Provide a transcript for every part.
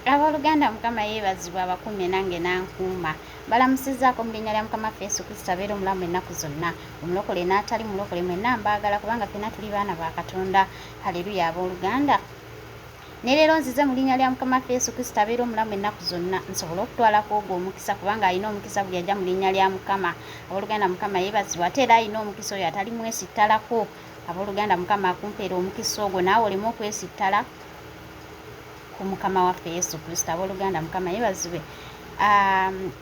Abooluganda Mukama yeebazibwa abakumye nange nankuuma. Balamusizaako mu linnya lya Mukama waffe Yesu Kristo abeera omulamu ennaku zonna. Omulokole n'atali mulokole mwenna mbaagala kubanga ffenna tuli baana ba Katonda. Haleluya abooluganda. Ne leero nzize mu linnya lya Mukama waffe Yesu Kristo abeera omulamu ennaku zonna nsobola okutwalako ogwo omukisa kubanga alina omukisa buli ajja mu linnya lya Mukama. Abooluganda Mukama yeebazibwa ate era alina omukisa oyo atali mwesittalako. Abooluganda Mukama akumpeera omukisa ogwo naawe oleme okwesittala ku Mukama waffe Yesu Kristo. Abooluganda Mukama yeebazibwe.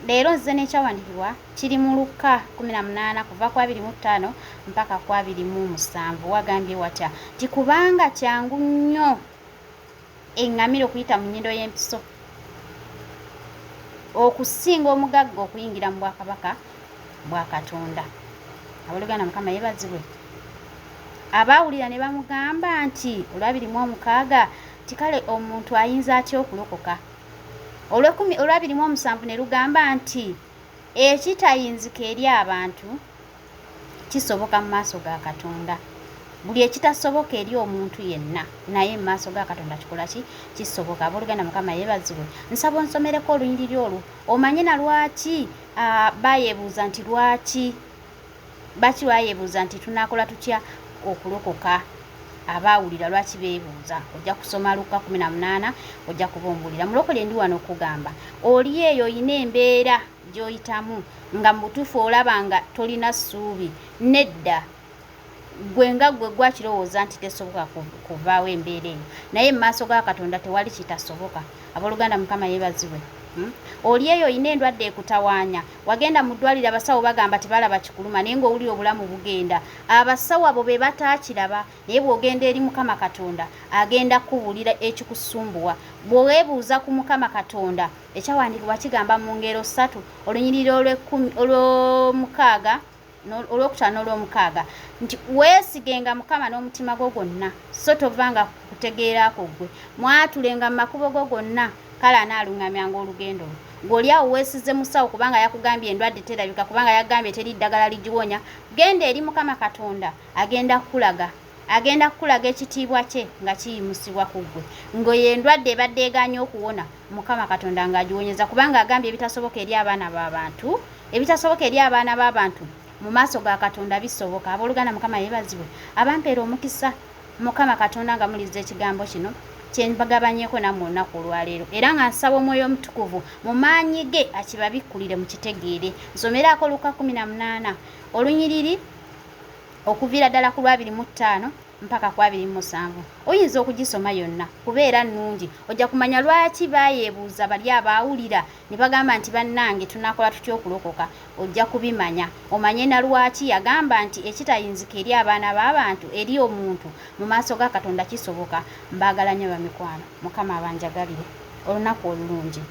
Leero nzize n'ekyawandiikibwa kiri mu Luka 18 kuva ku 25 mpaka ku 27. Wagambye watya ti kubanga kyangu nnyo eŋŋamira okuyita mu nnyindo y'empiso okusinga omugagga okuyingira mu bwakabaka bwa Katonda. Abooluganda Mukama yeebazibwe. Abaawulira ne bamugamba nti olwa26 ti kale omuntu ayinza atya okulokoka. Olwa27 ne lugamba nti ekitayinzika eri abantu kisoboka mu maaso ga Katonda. Buli ekitasoboka eri omuntu yenna naye mu maaso ga Katonda kikola ki? Kisoboka. Abooluganda Mukama yeebazibwe. Nsaba onsomereko olunyiriri olwo omanye na lwaki bayeebuuza nti lwaki bayeebuuza nti tunaakola tutya okulokoka. Abaawulira lwaki beebuuza ojja kusoma Luka 18 ojja kubumbulira. Mulokole ndi wano okugamba oli eyo oyina embeera gy'oyitamu nga mu butuufu olaba nga tolina ssuubi nedda gwe nga gwe gwakirowooza nti tesoboka kuvaawo embeera eyo naye mu maaso ga Katonda tewali kitasoboka. Abooluganda Mukama yeebazibwe. Oli eyo oyina endwadde ekutawaanya wagenda mu ddwaliro abasawo bagamba tebalaba kikuluma naye ng'owulira obulamu bugenda. Abasawo abo be bataakiraba naye bw'ogenda eri Mukama Katonda agenda kubuulira ekikusumbuwa. Bw'oweebuuza ku Mukama Katonda ekyawandiikibwa kigamba mu ngero 3 olunyiriri olw'okutaano n'olw'omukaaga nti weesigenga Mukama n'omutima gwo gwonna so tovanga kutegeerako gwe mwatulenga mu makubo go gonna kale anaaluŋŋamyanga olugendo lwo. Ng'oli awo weesize musawo kubanga yakugambye endwadde terabika kubanga yagambye teri ddagala ligiwonya, genda eri Mukama Katonda agenda kukulaga ekitiibwa kye nga kiyimusibwa ku ggwe. Ng'oyo endwadde ebadde egaanye okuwona Mukama Katonda ng'agiwonyeza kubanga agambye ebitasoboka eri abaana b'abantu mu maaso ga Katonda bisoboka. Abooluganda Mukama yeebazibwe. Abampeera omukisa Mukama Katonda nga muliza ekigambo kino kyembagabanyeeko nammwe olunaku olwaleero era nga nsaba Omwoyo Omutukuvu mu maanyi ge akibabikkulire mu kitegeere. Nsomeraako Luka 18 olunyiriri okuviira ddala ku 25 mpaka ku 27. Oyinza okugisoma yonna kubeera nnungi ojja kumanya lwaki bayeebuuza bali abaawulira ne bagamba nti bannange tunaakola tutya okulokoka. Ojja kubimanya omanye na lwaki yagamba nti ekitayinzika eri abaana b'abantu eri omuntu mu maaso ga Katonda kisoboka. Mbaagala nnyo bamikwano. Mukama abanjagalire olunaku olulungi.